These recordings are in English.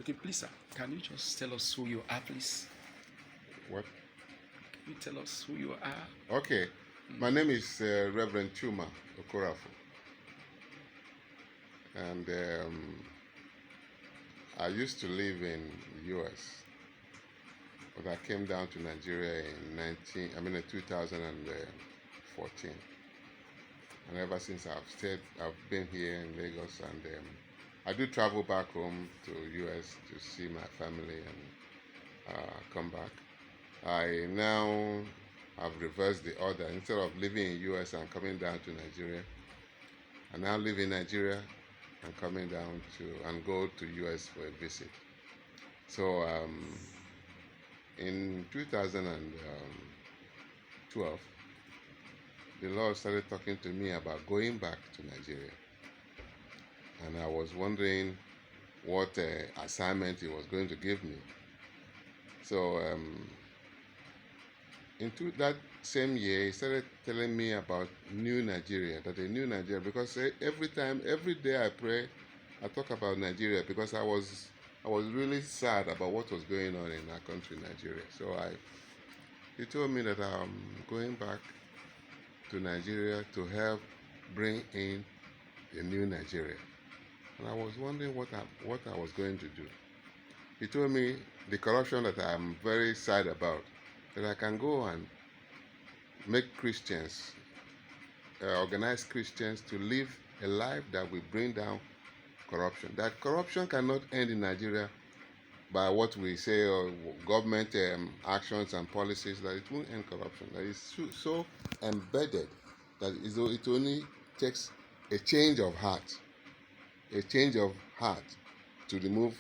Okay, please, sir, can you just tell us who you are, please? What? Can you tell us who you are? Okay. My name is Reverend Chuma Okorafu. And I used to live in the US, but I came down to Nigeria in 2014. And ever since I've been here in Lagos, and I do travel back home to US to see my family and come back. I now have reversed the order. Instead of living in US and coming down to Nigeria, I now live in Nigeria and coming down and go to US for a visit. So in 2012, the Lord started talking to me about going back to Nigeria. And I was wondering what assignment He was going to give me. So into that same year, He started telling me about new Nigeria, that a new Nigeria, because every day I pray, I talk about Nigeria, because I was really sad about what was going on in our country, Nigeria. So He told me that I'm going back to Nigeria to help bring in a new Nigeria. And I was wondering what I was going to do. He told me the corruption that I'm very sad about, that I can go and make Christians, organize Christians to live a life that will bring down corruption. That corruption cannot end in Nigeria by what we say, or government actions and policies, that it won't end corruption. That is so embedded that it only takes a change of heart to remove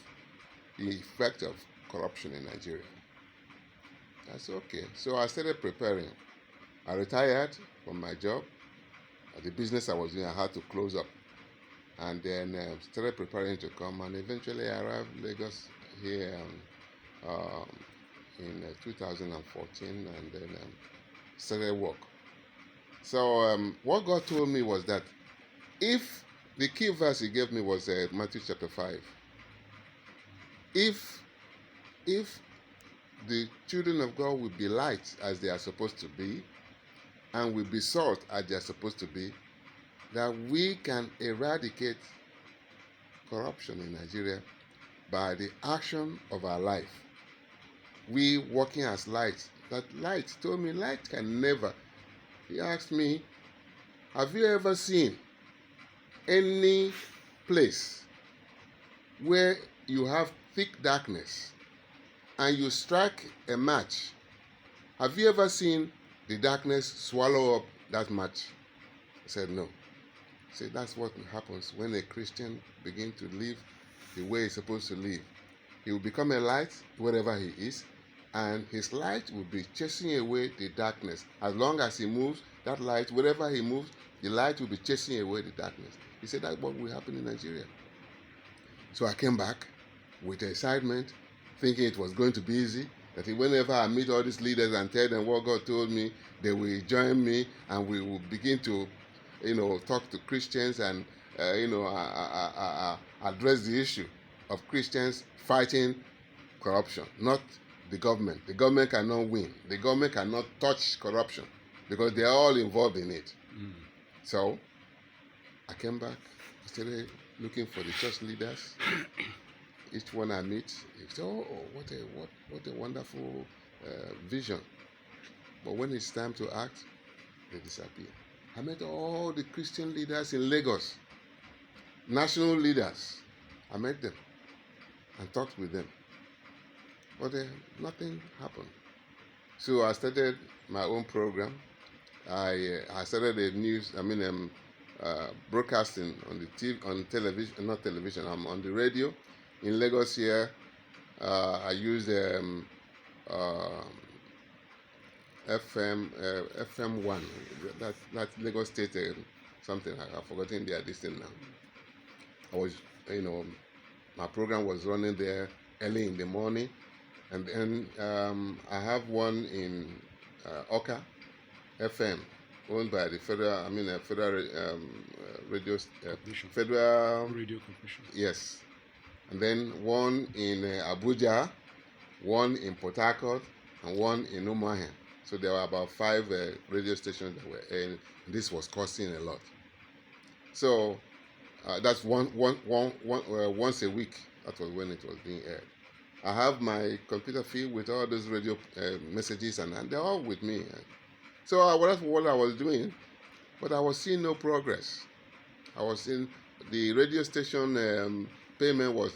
the effect of corruption in Nigeria. That's okay. So I started preparing. I retired from my job. The business I was doing, I had to close up. And then started preparing to come, and eventually I arrived in Lagos here in 2014, and then started work. So what God told me was that if the key verse He gave me was Matthew chapter 5. If the children of God will be light as they are supposed to be, and will be salt as they are supposed to be, that we can eradicate corruption in Nigeria by the action of our life. We working as light. That light told me light can never. He asked me, have you ever seen any place where you have thick darkness and you strike a match? Have you ever seen the darkness swallow up that match? I said, no. I said, that's what happens when a Christian begins to live the way he's supposed to live. He will become a light wherever he is, and his light will be chasing away the darkness. As long as he moves, that light, wherever he moves, the light will be chasing away the darkness. He said that's what will happen in Nigeria. So I came back with excitement, thinking it was going to be easy, that whenever I meet all these leaders and tell them what God told me, they will join me, and we will begin to talk to Christians and address the issue of Christians fighting corruption, not the government. The government cannot win. The government cannot touch corruption because they are all involved in it. So I came back, I started looking for the church leaders. Each one I meet, they say, oh, what a wonderful vision. But when it's time to act, they disappear. I met all the Christian leaders in Lagos, national leaders. I met them and talked with them. But nothing happened. So I started my own program. I started a news, broadcasting on the TV, on television, not television, I'm on the radio. In Lagos here, I used FM 1, that Lagos State something. I've forgotten their distance now. I was, my program was running there early in the morning, and then I have one in Oka FM, owned by the federal radio Corporation. federal Radio Corporation. Yes. and then one in Abuja, one in Port Harcourt, and one in Umuahia. So there were about 5 radio stations that were airing. This was costing a lot. So that's once a week. That was when it was being aired. I have my computer filled with all those radio messages, and they're all with me. So that's what I was doing, but I was seeing no progress. I was seeing the radio station payment was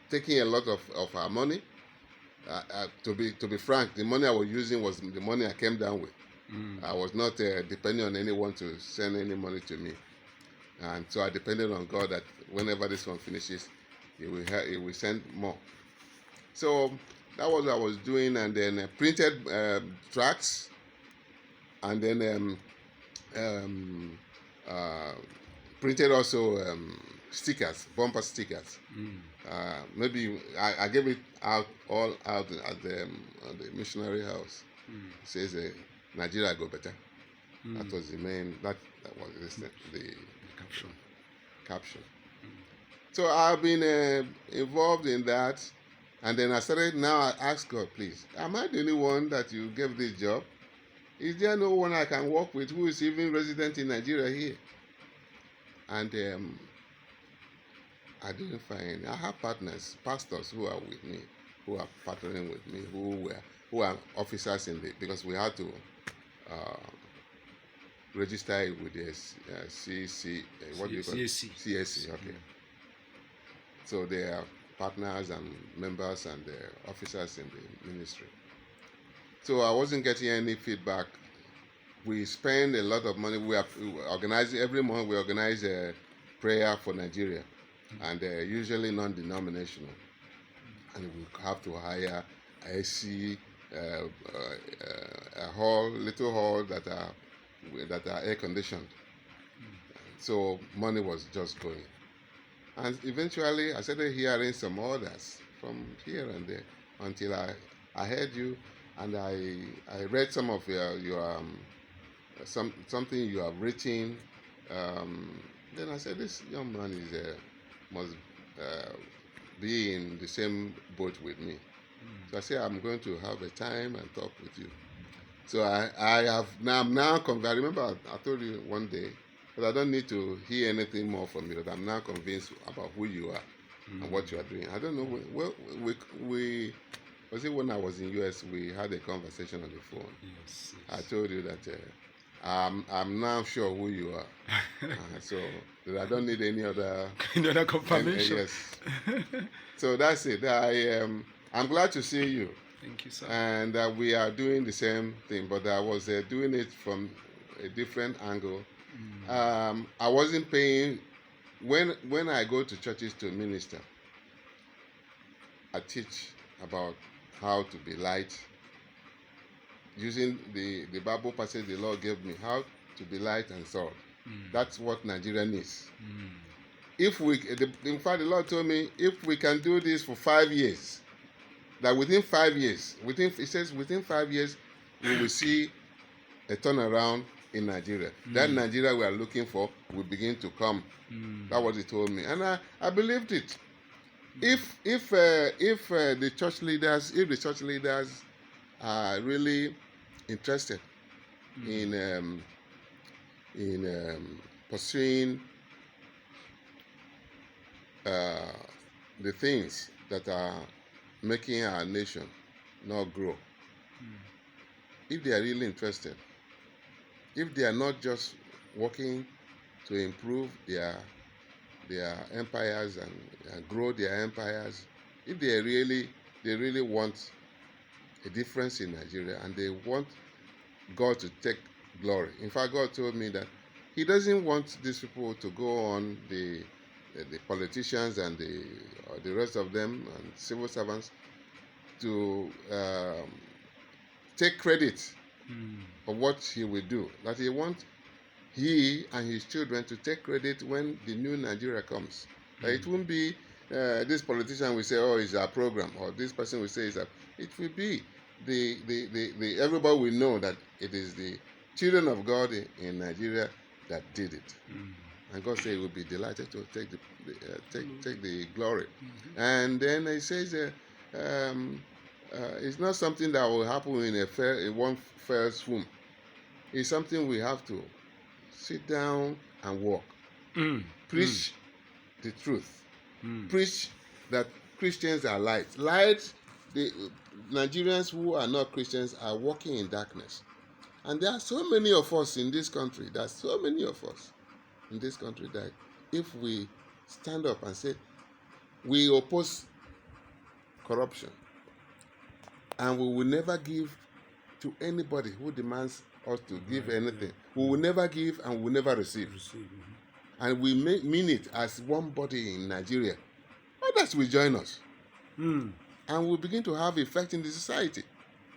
taking a lot of our money. To be frank, the money I was using was the money I came down with. I was not depending on anyone to send any money to me, and so I depended on God that whenever this one finishes, He will send more. So that was what I was doing, and then printed tracts, and then printed also stickers, bumper stickers. Maybe I gave it all out at the missionary house. It says Nigeria go better. That was the main. That was the caption. So I've been involved in that, and then I started. Now I ask God, please, am I the only one that you gave this job? Is there no one I can work with who is even resident in Nigeria here? And I didn't find. I have partners, pastors who are with me, who are partnering with me, who are officers in the, because we had to register it with the CC. What do you call it? CSC. Okay. So they are partners and members and officers in the ministry. So I wasn't getting any feedback. We spend a lot of money. We organize every month. We organize a prayer for Nigeria, and usually non-denominational. And we have to hire AC, a hall, little hall that are air conditioned. So money was just going. And eventually, I started hearing some orders from here and there until I heard you, and I read some of your something you have written. Then I said, this young man must be in the same boat with me. So I said, I'm going to have a time and talk with you. So I'm now convinced. I remember I told you one day, but I don't need to hear anything more from you. That I'm now convinced about who you are and what you are doing. I don't know. Well, we was it when I was in US? We had a conversation on the phone. Yes. I told you that I'm now sure who you are. So that I don't need any other Another confirmation. Yes. So that's it. I'm glad to see you. Thank you, sir. And we are doing the same thing, but I was doing it from a different angle. I wasn't paying. When I go to churches to minister, I teach about how to be light, using the Bible passage the Lord gave me, how to be light and salt. That's what Nigeria needs. If in fact, the Lord told me, if we can do this for 5 years, that within 5 years, He says within 5 years, we will see a turnaround in Nigeria. That Nigeria we are looking for will begin to come. That's what He told me, and I believed it. If the church leaders are really interested in pursuing the things that are making our nation not grow, if they are really interested, if they are not just working to improve their empires and grow their empires, if they really want a difference in Nigeria and they want God to take glory. In fact, God told me that He doesn't want these people to go on, the politicians and the rest of them and civil servants, to take credit of what He will do. That He wants He and His children to take credit when the new Nigeria comes. That it won't be this politician will say, "Oh, it's our program," or this person will say, "It's our." It will be the everybody will know that it is the children of God in Nigeria that did it. And God said He will be delighted to take take the glory. And then he says, it's not something that will happen in one fell swoop. It's something we have to sit down and walk. Preach the truth. Preach that Christians are light. Light, the Nigerians who are not Christians are walking in darkness. And there are so many of us in this country. There's so many of us in this country that if we stand up and say, we oppose corruption, and we will never give to anybody who demands us to give anything. We will never give and we will never receive. And we mean it as one body in Nigeria. Others will join us. And we'll begin to have effect in the society.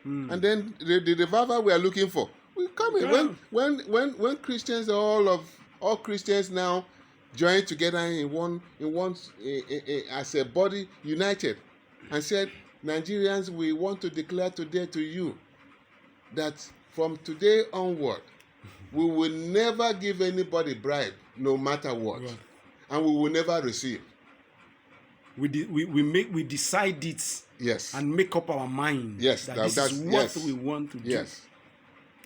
And then the revival we are looking for will come in. When Christians, all Christians now join together in one as a body united and said, Nigerians, we want to declare today to you that from today onward, we will never give anybody bribe, no matter what, and we will never receive. We decide it. Yes. And make up our mind. Yes. This is what we want to do. Yes.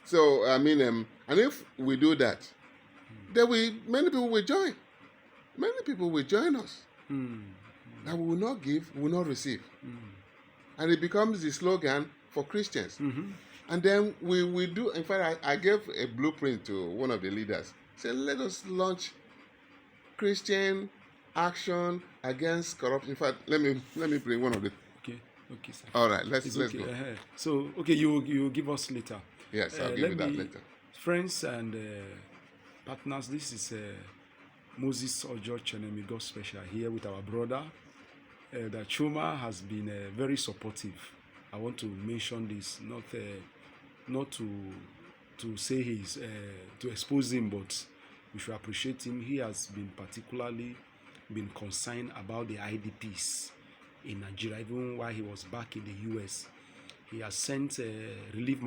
So I mean, and if we do that, then many people will join. Many people will join us. That we will not give, we will not receive. And it becomes the slogan for Christians. And then we do, in fact, I gave a blueprint to one of the leaders. Said, let us launch Christian action against corruption. In fact, let me bring one of the. Okay, sir. All right, let's go. So, you give us later. Yes, I'll give you that later. Friends and partners, this is Moses Ojo Chenemi, God Special, here with our brother. That Chuma has been very supportive. I want to mention this, not to say he's to expose him, but we should appreciate him. He has been particularly been concerned about the IDPs in Nigeria, even while he was back in the US. He has sent relief